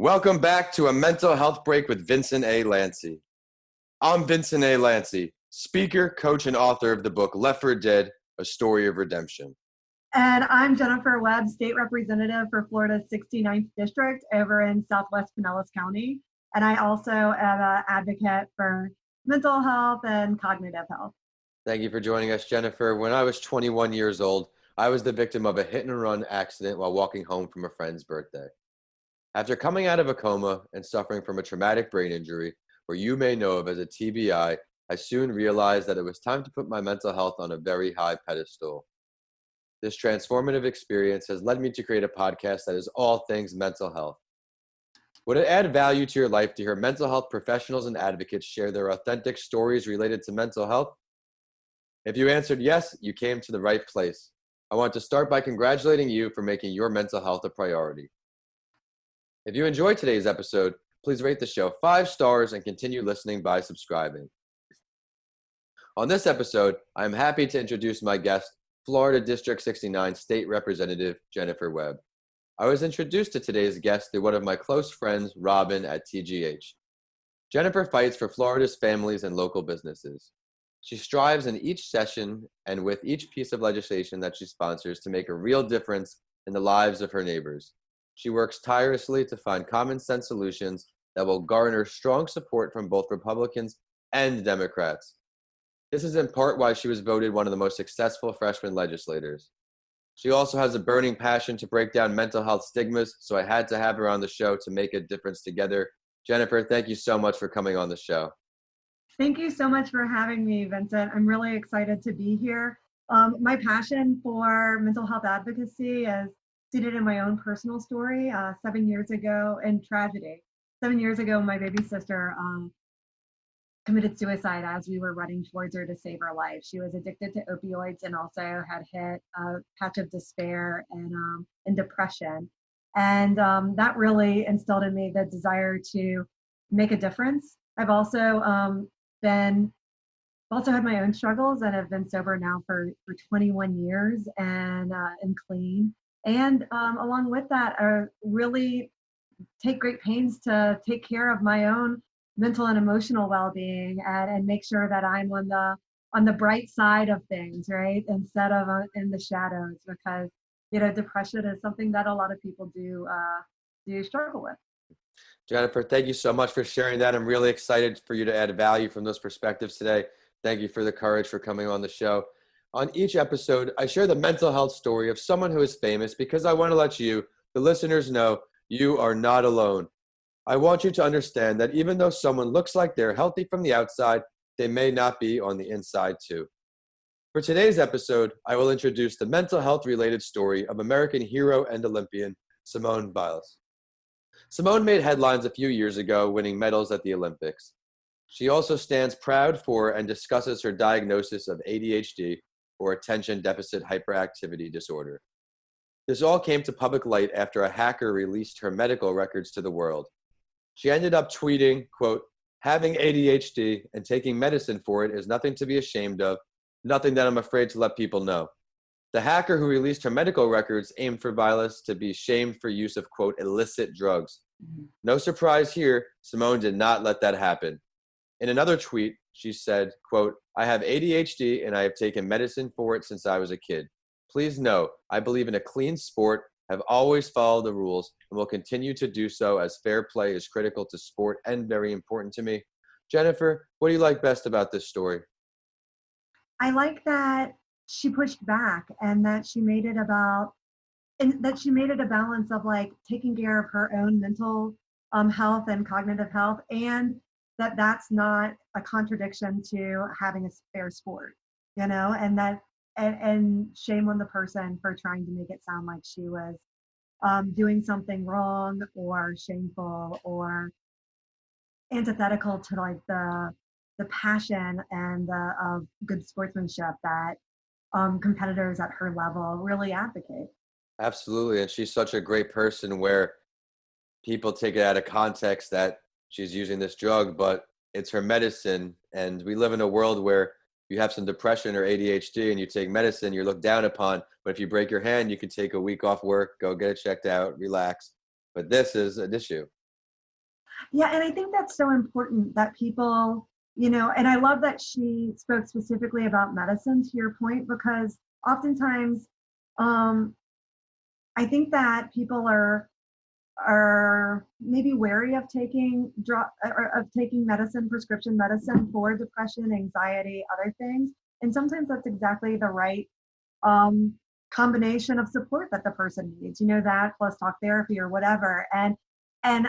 Welcome back to a mental health break with Vincent A. Lanci. I'm Vincent A. Lanci, speaker, coach, and author of the book Left for Dead, A Story of Redemption. And I'm Jennifer Webb, state representative for Florida's 69th district over in Southwest Pinellas County. And I also am an advocate for mental health and cognitive health. Thank you for joining us, Jennifer. When I was 21 years old, I was the victim of a hit-and-run accident while walking home from a friend's birthday. After coming out of a coma and suffering from a traumatic brain injury, or you may know of as a TBI, I soon realized that it was time to put my mental health on a very high pedestal. This transformative experience has led me to create a podcast that is all things mental health. Would it add value to your life to hear mental health professionals and advocates share their authentic stories related to mental health? If you answered yes, you came to the right place. I want to start by congratulating you for making your mental health a priority. If you enjoyed today's episode, please rate the show 5 stars and continue listening by subscribing. On this episode, I am happy to introduce my guest, Florida District 69 State Representative Jennifer Webb. I was introduced to today's guest through one of my close friends, Robin at TGH. Jennifer fights for Florida's families and local businesses. She strives in each session and with each piece of legislation that she sponsors to make a real difference in the lives of her neighbors. She works tirelessly to find common sense solutions that will garner strong support from both Republicans and Democrats. This is in part why she was voted one of the most successful freshman legislators. She also has a burning passion to break down mental health stigmas, so I had to have her on the show to make a difference together. Jennifer, thank you so much for coming on the show. Thank you so much for having me, Vincent. I'm really excited to be here. My passion for mental health advocacy is seated in my own personal story. 7 years ago, in tragedy. 7 years ago, my baby sister committed suicide as we were running towards her to save her life. She was addicted to opioids and also had hit a patch of despair and depression. And that really instilled in me the desire to make a difference. I've also had my own struggles and have been sober now for 21 years and clean. And along with that, I really take great pains to take care of my own mental and emotional well-being and make sure that I'm on the bright side of things, right? Instead of in the shadows, because depression is something that a lot of people do struggle with. Jennifer, thank you so much for sharing that. I'm really excited for you to add value from those perspectives today. Thank you for the courage for coming on the show. On each episode, I share the mental health story of someone who is famous because I want to let you, the listeners, know you are not alone. I want you to understand that even though someone looks like they're healthy from the outside, they may not be on the inside too. For today's episode, I will introduce the mental health related story of American hero and Olympian Simone Biles. Simone made headlines a few years ago, winning medals at the Olympics. She also stands proud for and discusses her diagnosis of ADHD, or attention deficit hyperactivity disorder. This all came to public light after a hacker released her medical records to the world. She ended up tweeting, quote, "Having ADHD and taking medicine for it is nothing to be ashamed of, nothing that I'm afraid to let people know." The hacker who released her medical records aimed for Biles to be shamed for use of, quote, "illicit drugs." No surprise here, Simone did not let that happen. In another tweet, she said, quote, "I have ADHD and I have taken medicine for it since I was a kid. Please know, I believe in a clean sport, have always followed the rules, and will continue to do so as fair play is critical to sport and very important to me." Jennifer, what do you like best about this story? I like that she pushed back and that she made it a balance of like taking care of her own mental health and cognitive health, and that's not a contradiction to having a fair sport, and shame on the person for trying to make it sound like she was doing something wrong or shameful or antithetical to like the passion and of good sportsmanship that competitors at her level really advocate. Absolutely, and she's such a great person where people take it out of context that she's using this drug, but it's her medicine. And we live in a world where you have some depression or ADHD and you take medicine, you're looked down upon. But if you break your hand, you can take a week off work, go get it checked out, relax. But this is an issue. Yeah, and I think that's so important that people, you know, and I love that she spoke specifically about medicine to your point, because oftentimes um, I think that people are maybe wary of taking or of taking medicine, prescription medicine for depression, anxiety, other things. And sometimes that's exactly the right um, combination of support that the person needs, you know, that plus talk therapy or whatever. And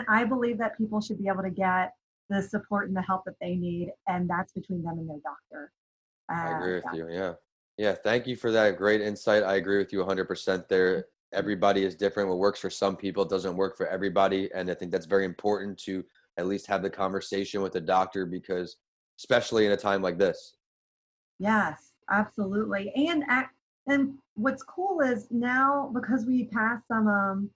I believe that people should be able to get the support and the help that they need, and that's between them and their doctor. I agree with Yeah. you. Yeah. Yeah. Thank you for that great insight. I agree with you 100% there. Everybody is different. What works for some people doesn't work for everybody. And I think that's very important to at least have the conversation with the doctor because, especially in a time like this. Yes, absolutely. And what's cool is now, because we passed some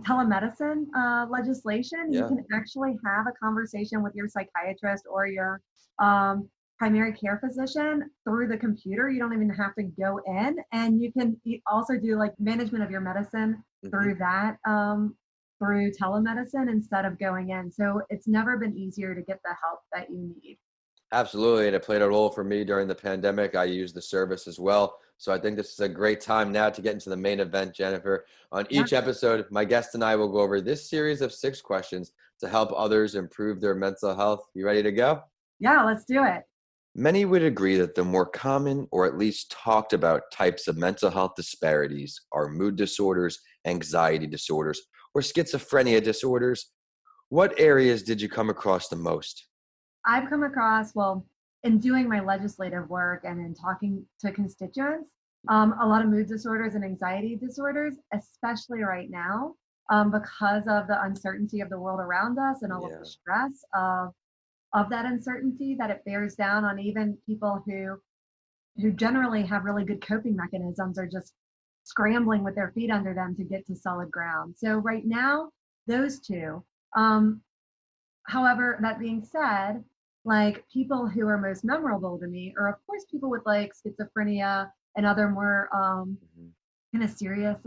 telemedicine legislation, you Yeah. can actually have a conversation with your psychiatrist or your um, primary care physician through the computer. You don't even have to go in, and you can also do like management of your medicine Hmm. through that through telemedicine instead of going in. So it's never been easier to get the help that you need. Absolutely. And it played a role for me during the pandemic. I used the service as well. So I think this is a great time now to get into the main event, Jennifer. On Yeah, each episode, my guest and I will go over this series of 6 questions to help others improve their mental health. You ready to go? yeah, let's do it. Many would agree that the more common or at least talked about types of mental health disparities are mood disorders, anxiety disorders, or schizophrenia disorders. What areas did you come across the most? I've come across, well, in doing my legislative work and in talking to constituents, a lot of mood disorders and anxiety disorders, especially right now, because of the uncertainty of the world around us and all of the Yeah. stress of that uncertainty, that it bears down on even people who generally have really good coping mechanisms, are just scrambling with their feet under them to get to solid ground. So right now, those two. Um, However, that being said, like people who are most memorable to me are, of course, people with like schizophrenia and other more Mhm. kind of serious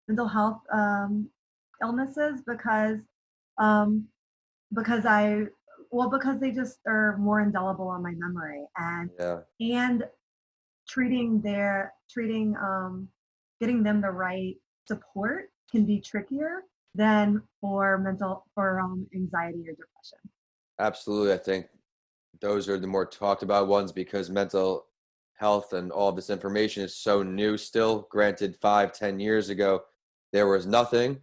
mental health illnesses, um, because because they just are more indelible on my memory, Yeah. and treating getting them the right support can be trickier than for anxiety or depression. Absolutely. I think those are the more talked about ones because mental health and all this information is so new still. Granted, 5, 10 years ago, there was nothing,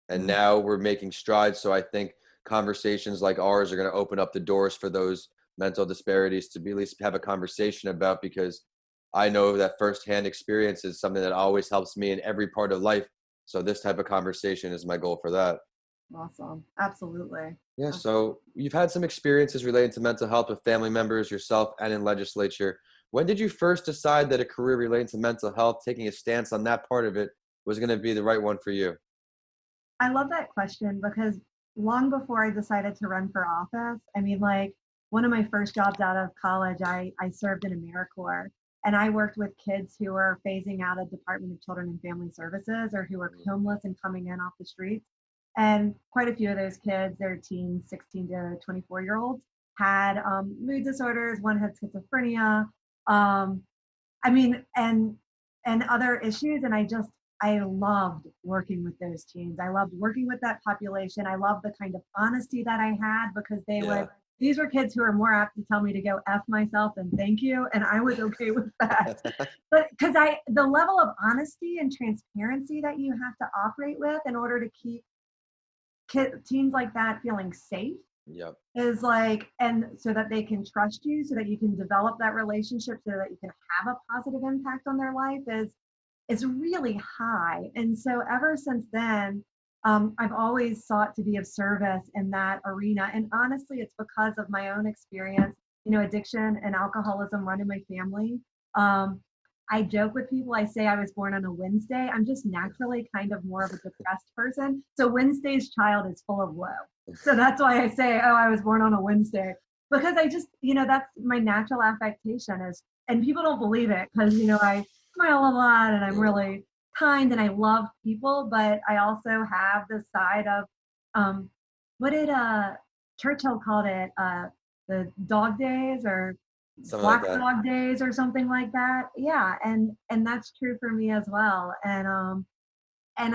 and Mhm. now we're making strides. So I think conversations like ours are going to open up the doors for those mental disparities to be at least have a conversation about because I know that firsthand experience is something that always helps me in every part of life. So this type of conversation is my goal for that. Awesome. Absolutely. Yeah, so you've had some experiences related to mental health with family members, yourself, and in legislature. When did you first decide that a career related to mental health, taking a stance on that part of it, was going to be the right one for you? I love that question because long before I decided to run for office, I mean, like one of my first jobs out of college, I served in AmeriCorps, and I worked with kids who were phasing out of Department of Children and Family Services, or who were Mhm. homeless and coming in off the streets. And quite a few of those kids, they're teens, 16 to 24-year-olds, had mood disorders. One had schizophrenia. Um, I mean, and other issues. And I loved working with those teens. I loved working with that population. I loved the kind of honesty that I had, because Yeah. these were kids who were more apt to tell me to go F myself and thank you. And I was okay with that. But because the level of honesty and transparency that you have to operate with in order to keep teens like that feeling safe Yep. is like, and so that they can trust you, so that you can develop that relationship, so that you can have a positive impact on their life, is really high. And so ever since then, I've always sought to be of service in that arena. And honestly, it's because of my own experience, you know, addiction and alcoholism run in my family. Um, I joke with people, I say I was born on a Wednesday. I'm just naturally kind of more of a depressed person. So Wednesday's child is full of woe. So that's why I say, oh, I was born on a Wednesday. Because I just, you know, that's my natural affectation is, and people don't believe it because, you know, I smile a lot and I'm Yeah. really kind and I love people, but I also have this side of um, what did Churchill called it? The dog days or Something like Black that. Dog days or something like that. Yeah, and that's true for me as well. And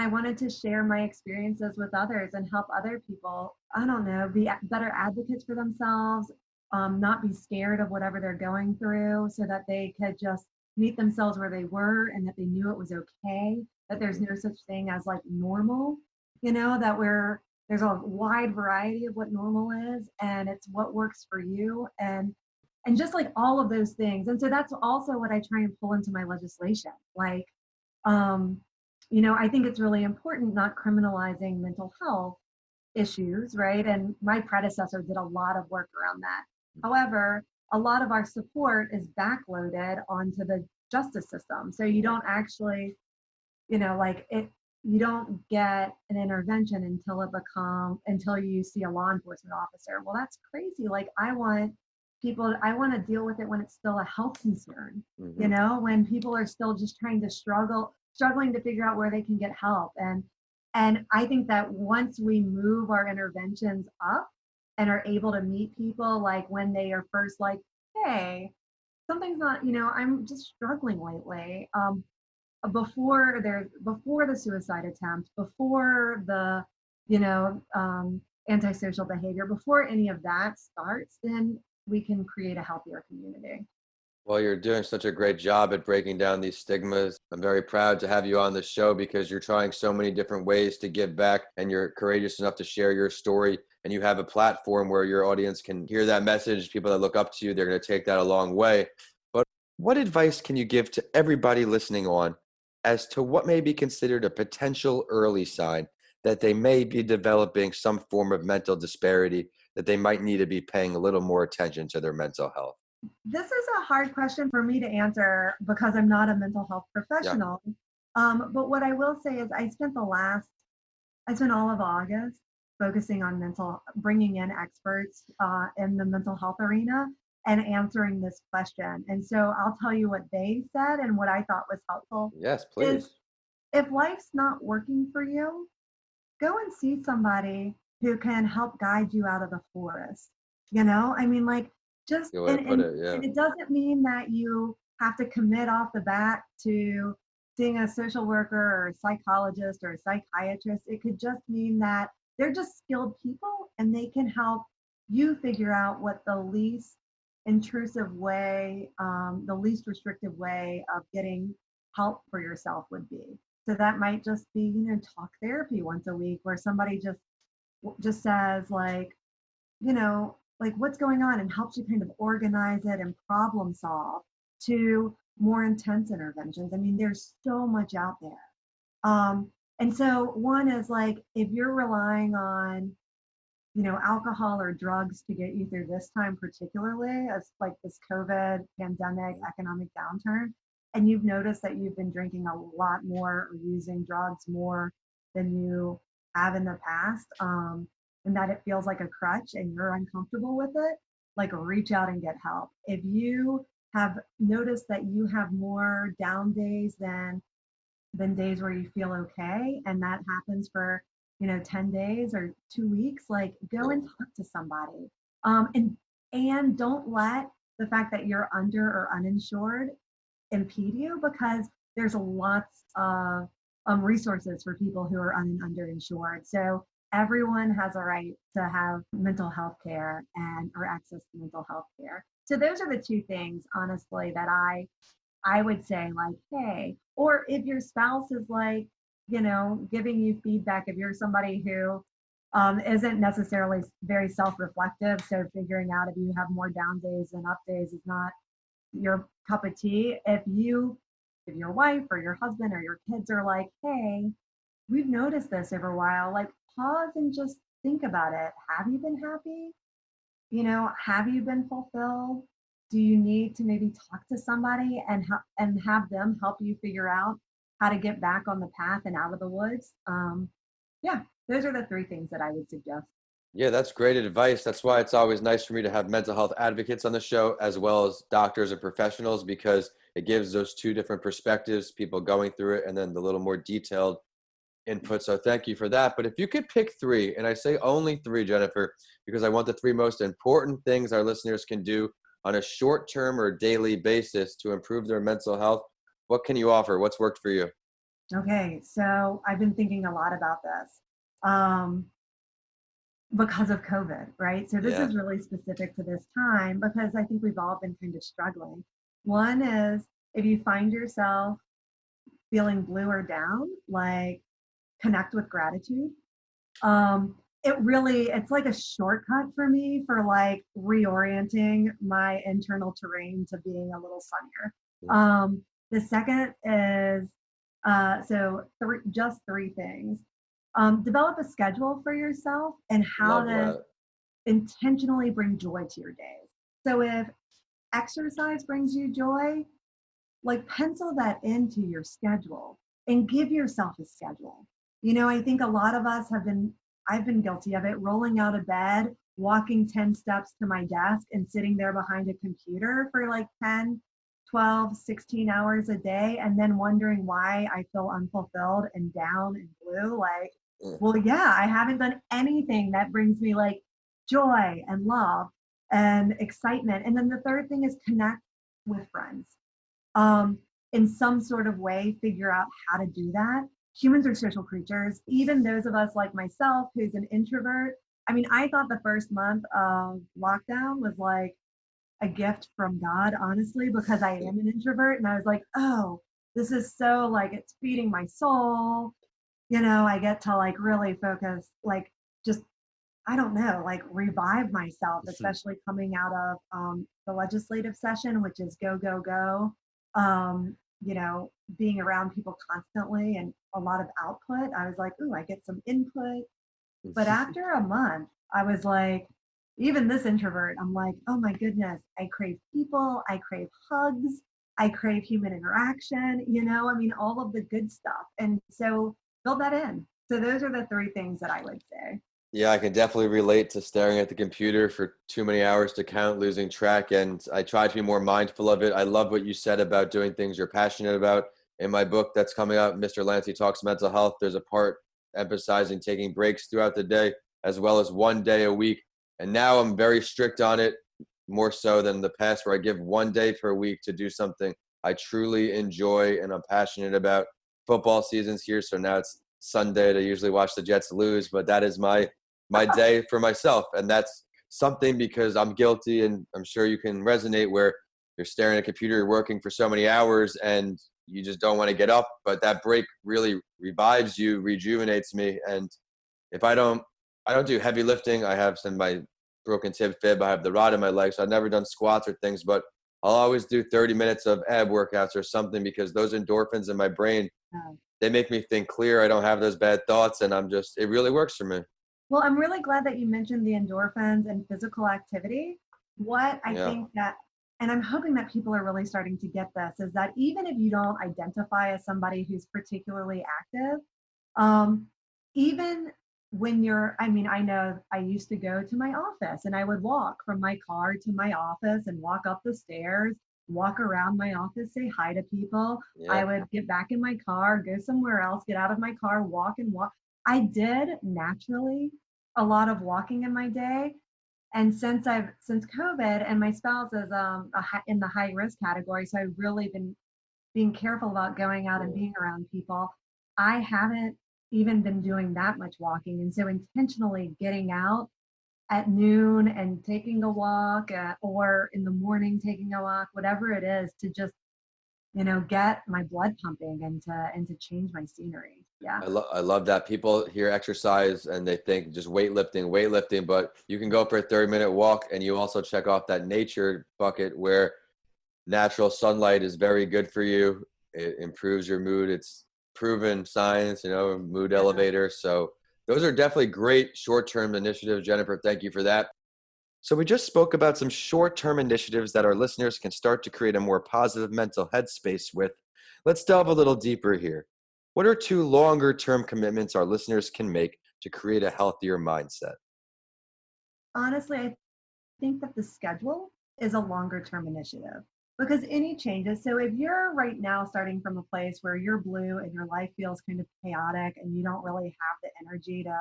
I wanted to share my experiences with others and help other people, I don't know, be better advocates for themselves, not be scared of whatever they're going through so that they could just meet themselves where they were and that they knew it was okay, that there's Mhm. no such thing as like normal, that there's a wide variety of what normal is and it's what works for you and just like all of those things. And so that's also what I try and pull into my legislation. Like, um, I think it's really important not criminalizing mental health issues, right? And my predecessor did a lot of work around that. However, a lot of our support is backloaded onto the justice system. So you don't actually, like you don't get an intervention until you see a law enforcement officer. Well, that's crazy. Like I want to deal with it when it's still a health concern, Mhm. when people are still just trying to struggling to figure out where they can get help. And I think that once we move our interventions up and are able to meet people like when they are first like, hey, something's not, I'm just struggling lately. Before the suicide attempt, before the you know antisocial behavior, before any of that starts, then we can create a healthier community. Well, you're doing such a great job at breaking down these stigmas. I'm very proud to have you on the show because you're trying so many different ways to give back and you're courageous enough to share your story. And you have a platform where your audience can hear that message. People that look up to you, they're going to take that a long way. But what advice can you give to everybody listening on as to what may be considered a potential early sign that they may be developing some form of mental disparity, that they might need to be paying a little more attention to their mental health? This is a hard question for me to answer because I'm not a mental health Yeah. professional. But what I will say is I spent all of August focusing on bringing in experts in the mental health arena and answering this question. And so I'll tell you what they said and what I thought was helpful Yes, is please. if life's not working for you, go and see somebody who can help guide you out of the forest. I mean, like just Good way to put it. Yeah. and it doesn't mean that you have to commit off the bat to seeing a social worker or a psychologist or a psychiatrist. It could just mean that they're just skilled people and they can help you figure out what the least intrusive way, the least restrictive way of getting help for yourself would be. So that might just be, talk therapy once a week where somebody just says like what's going on and helps you kind of organize it and problem solve to more intense interventions. I mean, there's so much out there. And so one is like if you're relying on, alcohol or drugs to get you through this time, particularly as like this COVID pandemic economic downturn, and you've noticed that you've been drinking a lot more or using drugs more than you have in the past, and that it feels like a crutch and you're uncomfortable with it, like reach out and get help. If you have noticed that you have more down days than days where you feel okay, and that happens for 10 days or 2 weeks, like go Yeah. and talk to somebody. And don't let the fact that you're under or uninsured impede you, because there's lots of resources for people who are underinsured. So everyone has a right to have mental health care and or access to mental health care. So those are the two things, honestly, that I would say, like, hey, or if your spouse is like, giving you feedback, if you're somebody who isn't necessarily very self-reflective, so figuring out if you have more down days than up days is not your cup of tea. If your wife or your husband or your kids are like, hey, we've noticed this over a while, like pause and just think about it. Have you been happy? Have you been fulfilled? Do you need to maybe talk to somebody and have them help you figure out how to get back on the path and out of the woods? Yeah, those are the three things that I would suggest. Yeah, that's great advice. That's why it's always nice for me to have mental health advocates on the show, as well as doctors and professionals, because it gives those two different perspectives, people going through it, and then the little more detailed input. So thank you for that. But if you could pick three, and I say only three, Jennifer, because I want the three most important things our listeners can do on a short-term or daily basis to improve their mental health, what can you offer? What's worked for you? Okay, so I've been thinking a lot about this um, because of COVID, right? So this Yeah, is really specific to this time because I think we've all been kind of struggling. One is if you find yourself feeling blue or down, like connect with gratitude. It's like a shortcut for me for like reorienting my internal terrain to being a little sunnier. The second is just three things. Develop a schedule for yourself and how love to that. intentionally bring joy to your days. So if exercise brings you joy, like pencil that into your schedule and give yourself a schedule. I think a lot of us I've been guilty of it, rolling out of bed, walking 10 steps to my desk and sitting there behind a computer for like 10, 12, 16 hours a day, and then wondering why I feel unfulfilled and down and blue. Like, Mm. well, yeah, I haven't done anything that brings me like joy and love and excitement. And then the third thing is connect with friends um, in some sort of way, figure out how to do that. Humans are social creatures, even those of us like myself who's an introvert. I mean, I thought the first month of lockdown was like a gift from God, honestly, because I am an introvert. And I was like, oh, this is so like it's feeding my soul. I get to like really focus, like just I don't know, like revive myself, especially coming out of the legislative session, which is go, go, go. Um, being around people constantly and a lot of output. I was like, ooh, I get some input. But after a month, I was like, even this introvert, I'm like, oh my goodness, I crave people, I crave hugs, I crave human interaction, I mean, all of the good stuff. And so build that in. So those are the three things that I would say. Yeah, I can definitely relate to staring at the computer for too many hours to count, losing track, and I try to be more mindful of it. I love what you said about doing things you're passionate about. In my book that's coming out, Mr. Lanci Talks Mental Health, there's a part emphasizing taking breaks throughout the day, as well as one day a week. And now I'm very strict on it, more so than the past, where I give one day per week to do something I truly enjoy and I'm passionate about. Football season's here, so now it's Sunday to usually watch the Jets lose, but that is my day for myself. And that's something because I'm guilty, and I'm sure you can resonate, where you're staring at a computer, you're working for so many hours and you just don't want to get up. But that break really revives you, rejuvenates me. And if I don't do heavy lifting. I have my broken tib fib. I have the rod in my leg. So I've never done squats or things, but I'll always do 30 minutes of ab workouts or something, because those endorphins in my brain, Yeah. they make me think clear. I don't have those bad thoughts, and it really works for me. Well, I'm really glad that you mentioned the endorphins and physical activity. What I Yeah. think that, and I'm hoping that people are really starting to get this, is that even if you don't identify as somebody who's particularly active, um, even I mean, I know I used to go to my office and I would walk from my car to my office and walk up the stairs, walk around my office, say hi to people. I Yeah. would get back in my car, go somewhere else, get out of my car, walk and walk. I did naturally a lot of walking in my day. And since COVID and my spouse is in the high risk category, so I've really been being careful about going out and Mm. being around people. I haven't even been doing that much walking. And so intentionally getting out at noon and taking a walk or in the morning taking a walk, whatever it is to just, get my blood pumping and to change my scenery. Yeah. I love that. People hear exercise and they think just weightlifting, but you can go for a 30-minute walk, and you also check off that nature bucket, where natural sunlight is very good for you. It improves your mood. It's proven science, mood Yeah. elevator. So those are definitely great short-term initiatives, Jennifer. Thank you for that. So we just spoke about some short-term initiatives that our listeners can start to create a more positive mental headspace with. Let's delve a little deeper here. What are two longer-term commitments our listeners can make to create a healthier mindset? Honestly, I think that the schedule is a longer term initiative. because any changes. So if you're right now starting from a place where you're blue and your life feels kind of chaotic and you don't really have the energy to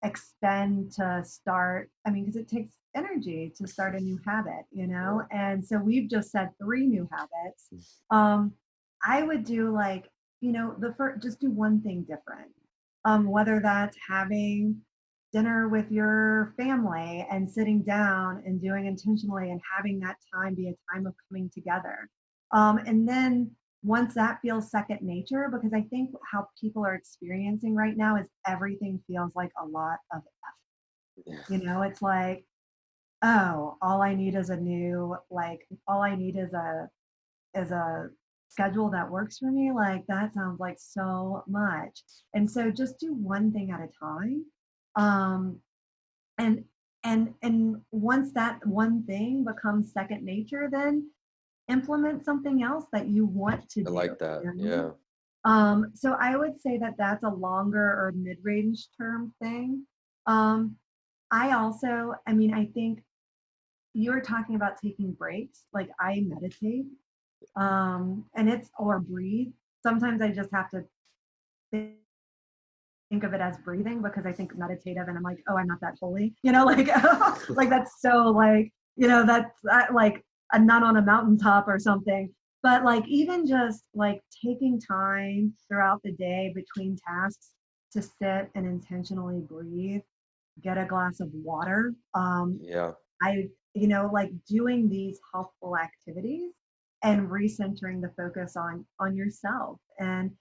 expend to start, I mean, because it takes energy to start a new habit, you know? And so we've just said 3 new habits. I would do like, you know, the first, just do one thing different. Whether that's having dinner with your family and sitting down and doing intentionally and having that time be a time of coming together. And then once that feels second nature, because I think how people are experiencing right now is everything feels like a lot of effort. You know, it's like, oh, all I need is a new, like, all I need is a schedule that works for me. Like that sounds like so much. And so just do one thing at a time. Um, and and once that one thing becomes second nature, then implement something else that you want to I do, like that. you Yeah. know? So I would say that that's a longer or mid-range term thing. I also, I mean, I think you were talking about taking breaks. Like I meditate, and it's or breathe. Sometimes I just have to think of it as breathing because I think meditative and I'm like, oh, I'm not that holy, you know, like like that's so like, you know, that's like a nun on a mountaintop or something. But like even just like taking time throughout the day between tasks to sit and intentionally breathe, get a glass of water. Yeah. I, you know, like doing these helpful activities and recentering the focus on yourself and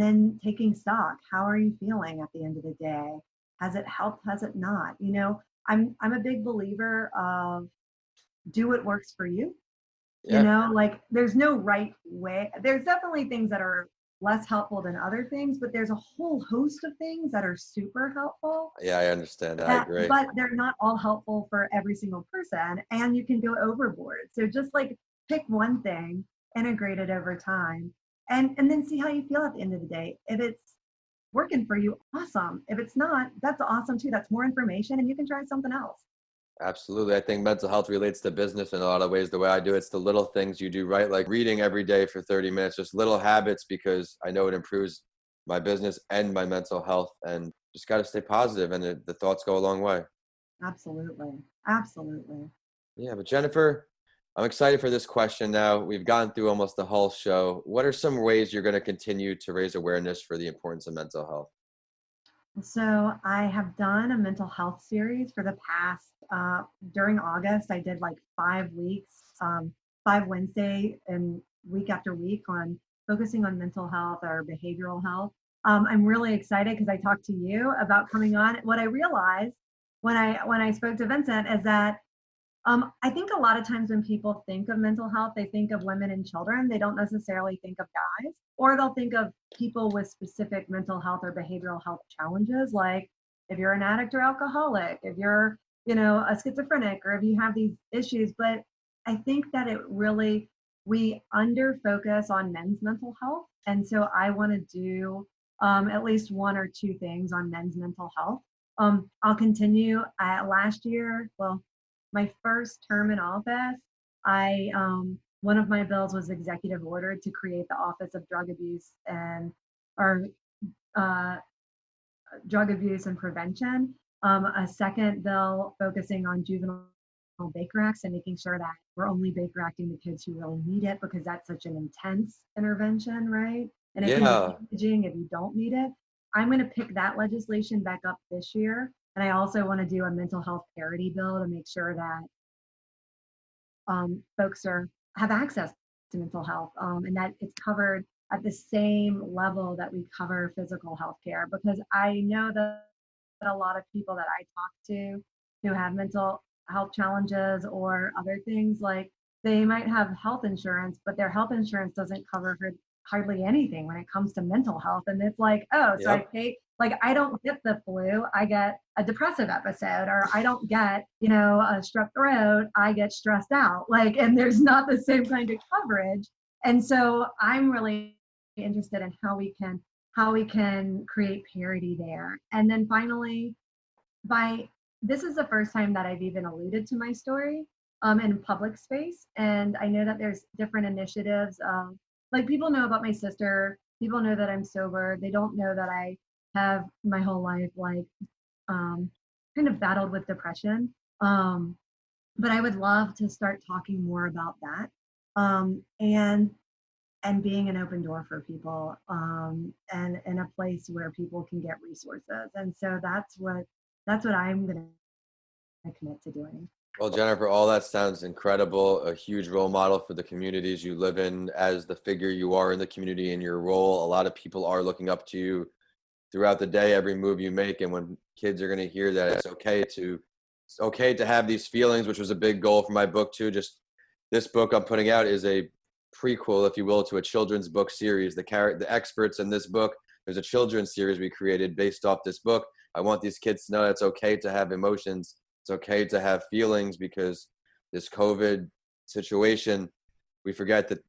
then taking stock. How are you feeling at the end of the day? Has it helped? Has it not? You know, I'm a big believer of do what works for you. You Yeah. know, like there's no right way. There's definitely things that are less helpful than other things, but there's a whole host of things that are super helpful Yeah, I understand that. I that, agree. but they're not all helpful for every single person and you can go overboard. So just like pick one thing, integrate it over time and then see how you feel at the end of the day. If it's working for you, awesome. If it's not, that's awesome too. That's more information and you can try something else. Absolutely. I think mental health relates to business in a lot of ways. The way I do it's the little things you do right, like reading every day for 30 minutes, just little habits because I know it improves my business and my mental health. And just got to stay positive, and the thoughts go a long way. Absolutely. Absolutely. Yeah, but Jennifer, I'm excited for this question now. We've gone through almost the whole show. What are some ways you're going to continue to raise awareness for the importance of mental health? So I have done a mental health series for the past, during August, I did like 5 weeks, 5 Wednesday and week after week on focusing on mental health or behavioral health. I'm really excited because I talked to you about coming on. What I realized when I spoke to Vincent is that I think a lot of times when people think of mental health, they think of women and children. They don't necessarily think of guys, or they'll think of people with specific mental health or behavioral health challenges, like if you're an addict or alcoholic, if you're, you know, a schizophrenic, or if you have these issues. But I think that it really, we under focus on men's mental health. And so I want to do at least 1 or 2 things on men's mental health. I'll continue. Last year, well, my first term in office, I one of my bills was executive ordered to create the Office of Drug Abuse and or uh, Drug Abuse and Prevention. A second bill focusing on juvenile Baker Acts and making sure that we're only Baker Acting the kids who really need it because that's such an intense intervention, right? And it can be Yeah. damaging if you don't need it. I'm going to pick that legislation back up this year. And I also want to do a mental health parity bill to make sure that folks have access to mental health and that it's covered at the same level that we cover physical health care. Because I know that a lot of people that I talk to who have mental health challenges or other things, like they might have health insurance, but their health insurance doesn't cover hardly anything when it comes to mental health. And it's like, oh, so I Yep. pay, like I don't get the flu, I get a depressive episode, or I don't get, you know, a strep throat, I get stressed out. Like, and there's not the same kind of coverage. And so I'm really interested in how we can create parity there. And then finally, by this is the first time that I've even alluded to my story. in public space. And I know that there's different initiatives. Like people know about my sister. People know that I'm sober. They don't know that I have my whole life like kind of battled with depression. But I would love to start talking more about that. And being an open door for people, and in a place where people can get resources. And so that's what I'm going to commit to doing. Well, Jennifer, all that sounds incredible. A huge role model for the communities you live in. As the figure you are in the community in your role, a lot of people are looking up to you throughout the day, every move you make. And when kids are going to hear that it's okay to have these feelings, which was a big goal for my book too. Just this book I'm putting out is a prequel, if you will, to a children's book series. The experts in this book, there's a children's series we created based off this book. I want these kids to know it's okay to have emotions. It's okay to have feelings, because this COVID situation, we forget that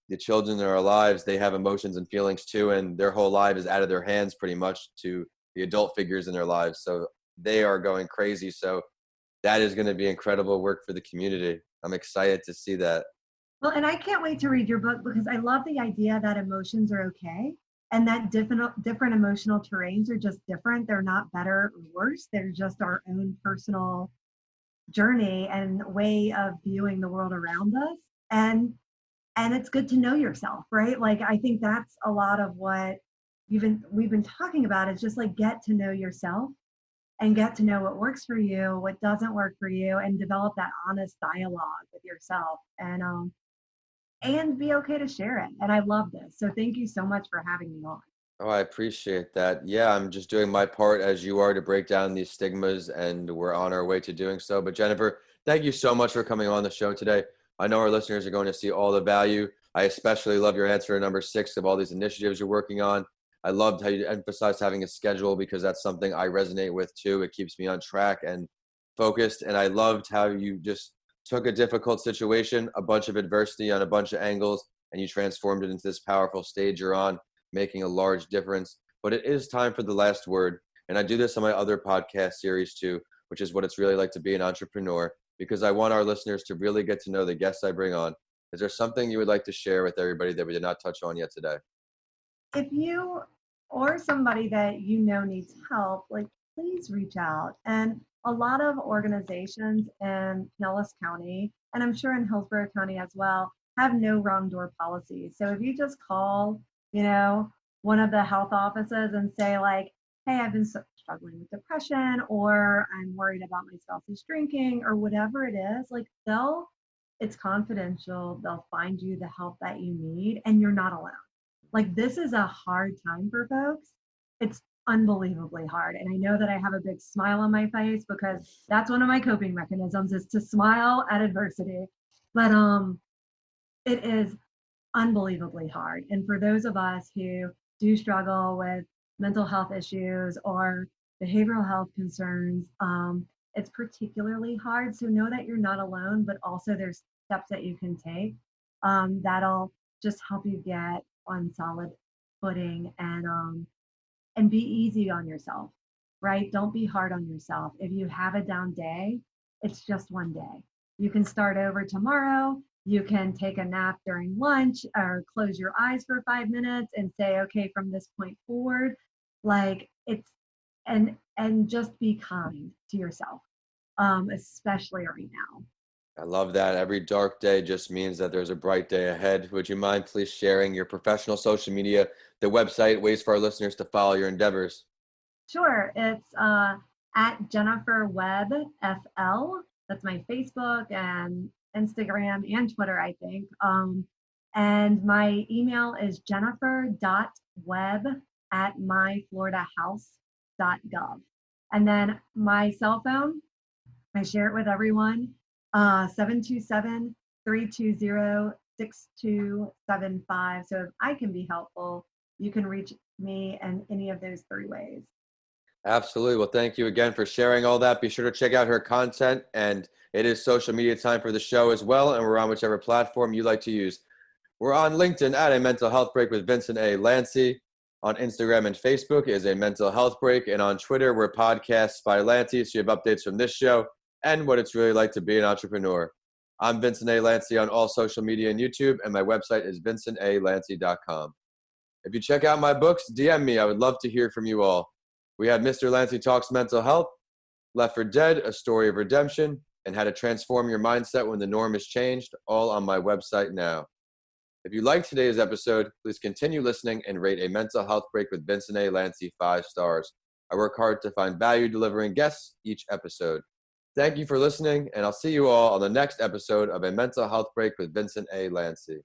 the children in our lives, they have emotions and feelings too, and their whole life is out of their hands pretty much to the adult figures in their lives. So they are going crazy. So that is going to be incredible work for the community. I'm excited to see that. Well, and I can't wait to read your book, because I love the idea that emotions are okay, and that different emotional terrains are just different. They're not better or worse. They're just our own personal journey and way of viewing the world around us. And it's good to know yourself, right? Like, I think that's a lot of what we've been talking about, is just like, get to know yourself and get to know what works for you, what doesn't work for you, and develop that honest dialogue with yourself, and be okay to share it. And I love this. So thank you so much for having me on. Oh, I appreciate that. Yeah, I'm just doing my part as you are to break down these stigmas, and we're on our way to doing so. But Jennifer, thank you so much for coming on the show today. I know our listeners are going to see all the value. I especially love your answer to number 6 of all these initiatives you're working on. I loved how you emphasized having a schedule, because that's something I resonate with too. It keeps me on track and focused. And I loved how you just took a difficult situation, a bunch of adversity on a bunch of angles, and you transformed it into this powerful stage you're on, making a large difference. But it is time for the last word. And I do this on my other podcast series too, which is what it's really like to be an entrepreneur, because I want our listeners to really get to know the guests I bring on. Is there something you would like to share with everybody that we did not touch on yet today? If you or somebody that you know needs help, like, please reach out. And a lot of organizations in Pinellas County, and I'm sure in Hillsborough County as well, have no wrong door policies. So if you just call, one of the health offices and say like, hey, I've been struggling with depression, or I'm worried about my spouse's drinking, or whatever it is, like, it's confidential. They'll find you the help that you need, and you're not alone. Like, this is a hard time for folks. It's unbelievably hard. And I know that I have a big smile on my face, because that's one of my coping mechanisms, is to smile at adversity. But it is unbelievably hard. And for those of us who do struggle with mental health issues or behavioral health concerns, it's particularly hard. So know that you're not alone, but also there's steps that you can take that'll just help you get on solid footing, and be easy on yourself, right? Don't be hard on yourself. If you have a down day, it's just one day. You can start over tomorrow. You can take a nap during lunch, or close your eyes for 5 minutes and say, okay, from this point forward, like, and just be kind to yourself, especially right now. I love that. Every dark day just means that there's a bright day ahead. Would you mind please sharing your professional social media, the website, ways for our listeners to follow your endeavors? Sure. It's at Jennifer Webb FL. That's my Facebook and Instagram and Twitter, I think. And my email is jennifer.webb@myfloridahouse.gov. And then my cell phone, I share it with everyone, 727-320-6275. So if I can be helpful, you can reach me in any of those 3 ways. Absolutely. Well, thank you again for sharing all that. Be sure to check out her content. And it is social media time for the show as well. And we're on whichever platform you like to use. We're on LinkedIn at A Mental Health Break with Vincent A. Lanci. On Instagram and Facebook is A Mental Health Break. And on Twitter, we're Podcasts by Lanci. So you have updates from this show and what it's really like to be an entrepreneur. I'm Vincent A. Lanci on all social media and YouTube, and my website is vincentalanci.com. If you check out my books, DM me. I would love to hear from you all. We have Mr. Lanci Talks Mental Health, Left for Dead, A Story of Redemption, and How to Transform Your Mindset When the Norm is Changed, all on my website now. If you liked today's episode, please continue listening and rate A Mental Health Break with Vincent A. Lanci 5 stars. I work hard to find value delivering guests each episode. Thank you for listening, and I'll see you all on the next episode of A Mental Health Break with Vincent A. Lanci.